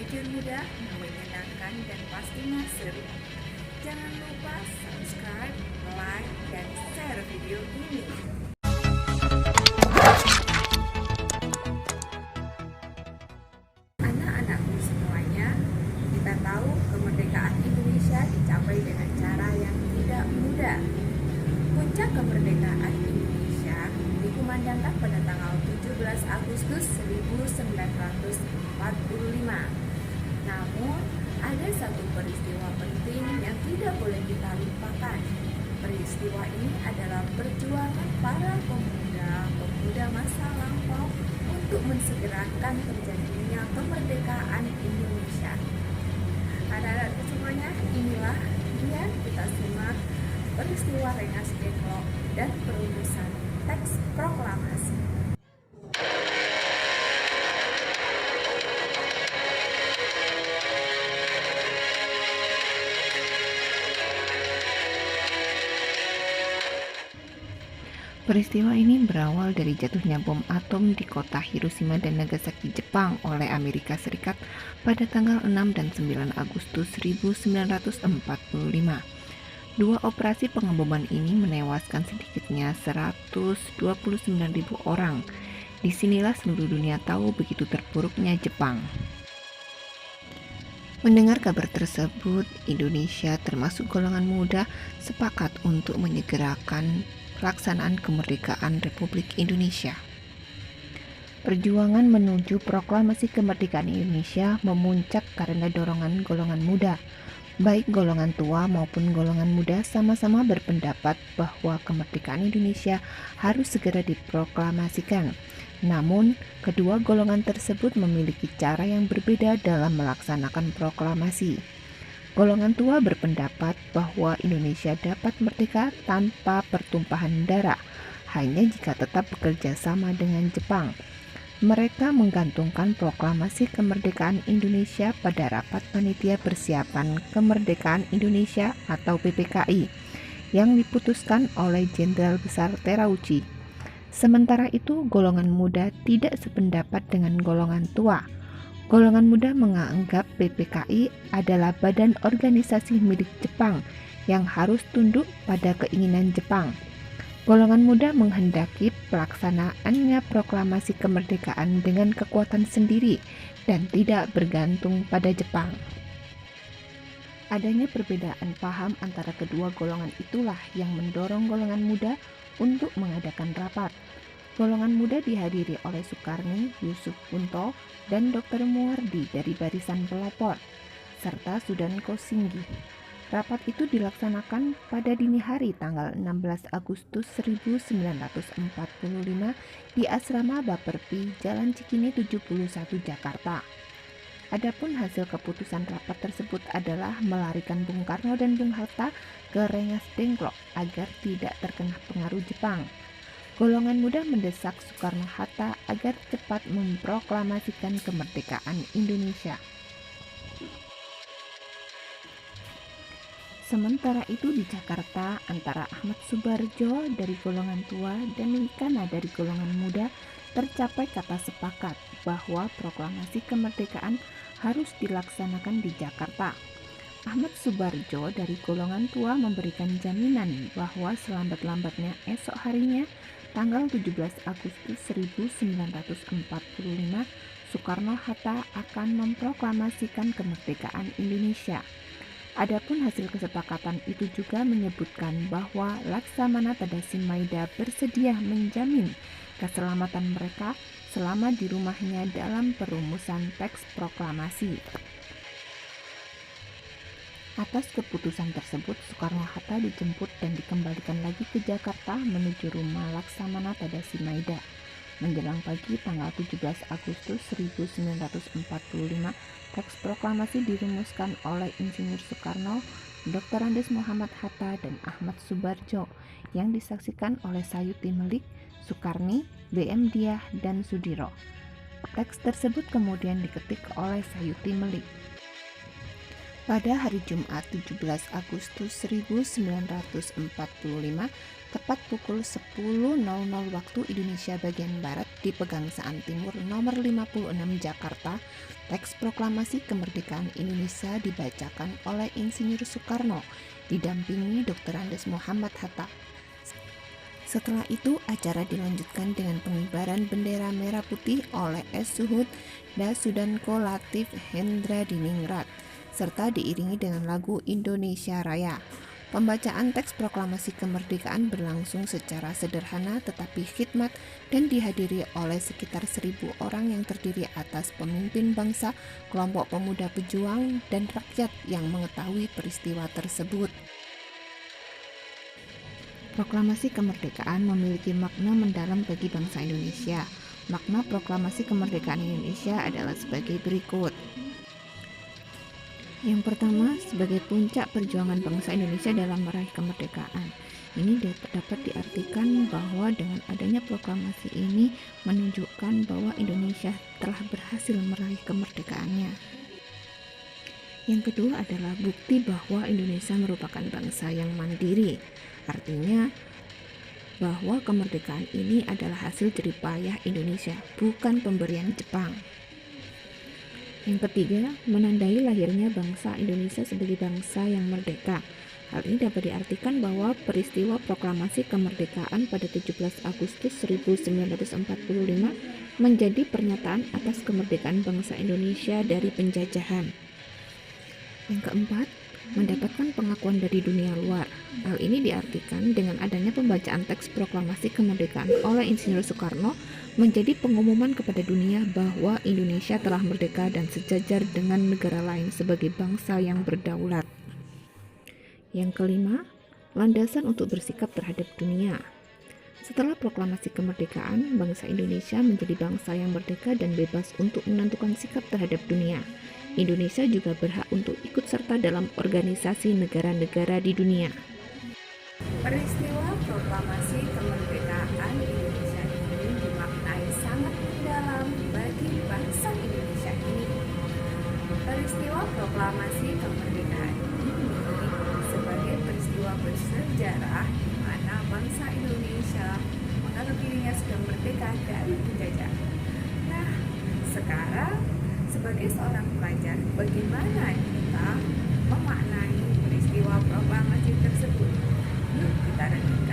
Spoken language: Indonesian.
jujur mudah, menyenangkan, dan pastinya seru. Jangan lupa subscribe, like, dan share video ini. Anak-anakku semuanya, kita tahu kemerdekaan Indonesia dicapai dengan cara yang tidak mudah. Puncak kemerdekaan Indonesia dikumandangkan pada tanggal 17 Agustus 1945. Namun, ada satu peristiwa penting yang tidak boleh kita lupakan. Peristiwa ini adalah perjuangan para pemuda masa lampau untuk mensegerakan terjadinya kemerdekaan Indonesia. Anak-anak semuanya, inilah dia kita simak peristiwa Rengas Dengklok dan perumusan teks proklamasi. Peristiwa ini berawal dari jatuhnya bom atom di kota Hiroshima dan Nagasaki, Jepang oleh Amerika Serikat pada tanggal 6 dan 9 Agustus 1945. Dua operasi pengeboman ini menewaskan sedikitnya 129.000 orang. Disinilah seluruh dunia tahu begitu terpuruknya Jepang. Mendengar kabar tersebut, Indonesia termasuk golongan muda sepakat untuk menyegerakan pelaksanaan kemerdekaan Republik Indonesia. Perjuangan menuju proklamasi kemerdekaan Indonesia memuncak karena dorongan golongan muda. Baik golongan tua maupun golongan muda sama-sama berpendapat bahwa kemerdekaan Indonesia harus segera diproklamasikan. Namun, kedua golongan tersebut memiliki cara yang berbeda dalam melaksanakan proklamasi. Golongan tua berpendapat bahwa Indonesia dapat merdeka tanpa pertumpahan darah, hanya jika tetap bekerja sama dengan Jepang. Mereka menggantungkan proklamasi kemerdekaan Indonesia pada Rapat Panitia Persiapan Kemerdekaan Indonesia atau PPKI yang diputuskan oleh Jenderal Besar Terauchi. Sementara itu, golongan muda tidak sependapat dengan golongan tua. Golongan muda menganggap PPKI adalah badan organisasi milik Jepang yang harus tunduk pada keinginan Jepang. Golongan muda menghendaki pelaksanaannya proklamasi kemerdekaan dengan kekuatan sendiri dan tidak bergantung pada Jepang. Adanya perbedaan paham antara kedua golongan itulah yang mendorong golongan muda untuk mengadakan rapat. Golongan muda dihadiri oleh Sukarni, Yusuf Punto, dan Dr. Muwardi dari Barisan Pelopor, serta Sudan Kosinggi. Rapat itu dilaksanakan pada dini hari tanggal 16 Agustus 1945 di Asrama Baperpi, Jalan Cikini 71, Jakarta. Adapun hasil keputusan rapat tersebut adalah melarikan Bung Karno dan Bung Hatta ke Rengas Dengklok agar tidak terkena pengaruh Jepang. Golongan muda mendesak Soekarno-Hatta agar cepat memproklamasikan kemerdekaan Indonesia. Sementara itu di Jakarta, antara Ahmad Subarjo dari golongan tua dan Wikana dari golongan muda tercapai kata sepakat bahwa proklamasi kemerdekaan harus dilaksanakan di Jakarta. Ahmad Subarjo dari golongan tua memberikan jaminan bahwa selambat-lambatnya esok harinya tanggal 17 Agustus 1945, Soekarno-Hatta akan memproklamasikan kemerdekaan Indonesia. Adapun hasil kesepakatan itu juga menyebutkan bahwa Laksamana Tadashi Maeda bersedia menjamin keselamatan mereka selama di rumahnya dalam perumusan teks proklamasi. Atas keputusan tersebut, Soekarno-Hatta dijemput dan dikembalikan lagi ke Jakarta menuju rumah Laksamana Tadashi Maeda. Menjelang pagi tanggal 17 Agustus 1945, teks proklamasi dirumuskan oleh Insinyur Soekarno, Dr. Andes Muhammad Hatta, dan Ahmad Subarjo yang disaksikan oleh Sayuti Melik, Sukarni, BM Diah, dan Sudiro. Teks tersebut kemudian diketik oleh Sayuti Melik. Pada hari Jumat 17 Agustus 1945, tepat pukul 10.00 waktu Indonesia bagian Barat di Pegangsaan Timur nomor 56 Jakarta, teks proklamasi kemerdekaan Indonesia dibacakan oleh Insinyur Soekarno, didampingi Dr. Andes Muhammad Hatta. Setelah itu, acara dilanjutkan dengan pengibaran bendera merah putih oleh S. Suhud Dasudanko Latif Hendra Diningrat, serta diiringi dengan lagu Indonesia Raya. Pembacaan teks proklamasi kemerdekaan berlangsung secara sederhana tetapi khidmat dan dihadiri oleh sekitar 1.000 orang yang terdiri atas pemimpin bangsa, kelompok pemuda pejuang, dan rakyat yang mengetahui peristiwa tersebut. Proklamasi kemerdekaan memiliki makna mendalam bagi bangsa Indonesia. Makna proklamasi kemerdekaan Indonesia adalah sebagai berikut. Yang pertama, sebagai puncak perjuangan bangsa Indonesia dalam meraih kemerdekaan. Ini dapat diartikan bahwa dengan adanya proklamasi ini menunjukkan bahwa Indonesia telah berhasil meraih kemerdekaannya. Yang kedua adalah bukti bahwa Indonesia merupakan bangsa yang mandiri. Artinya bahwa kemerdekaan ini adalah hasil jerih payah Indonesia, bukan pemberian Jepang. Yang ketiga, menandai lahirnya bangsa Indonesia sebagai bangsa yang merdeka. Hal ini dapat diartikan bahwa peristiwa proklamasi kemerdekaan pada 17 Agustus 1945 menjadi pernyataan atas kemerdekaan bangsa Indonesia dari penjajahan. Yang keempat, mendapatkan pengakuan dari dunia luar. Hal ini diartikan dengan adanya pembacaan teks proklamasi kemerdekaan oleh Insinyur Soekarno menjadi pengumuman kepada dunia bahwa Indonesia telah merdeka dan sejajar dengan negara lain sebagai bangsa yang berdaulat. Yang kelima, landasan untuk bersikap terhadap dunia. Setelah proklamasi kemerdekaan, bangsa Indonesia menjadi bangsa yang merdeka dan bebas untuk menentukan sikap terhadap dunia. Indonesia juga berhak untuk ikut serta dalam organisasi negara-negara di dunia. Peristiwa proklamasi kemerdekaan Indonesia ini dimaknai sangat mendalam bagi bangsa Indonesia ini. Peristiwa proklamasi kemerdekaan ini sebagai peristiwa bersejarah di mana bangsa Indonesia menganggap dirinya sudah merdeka dari penjajah. Nah, sekarang sebagai seorang pelajar, bagaimana kita memaknai peristiwa proklamasi tersebut? Yuk kita renungkan.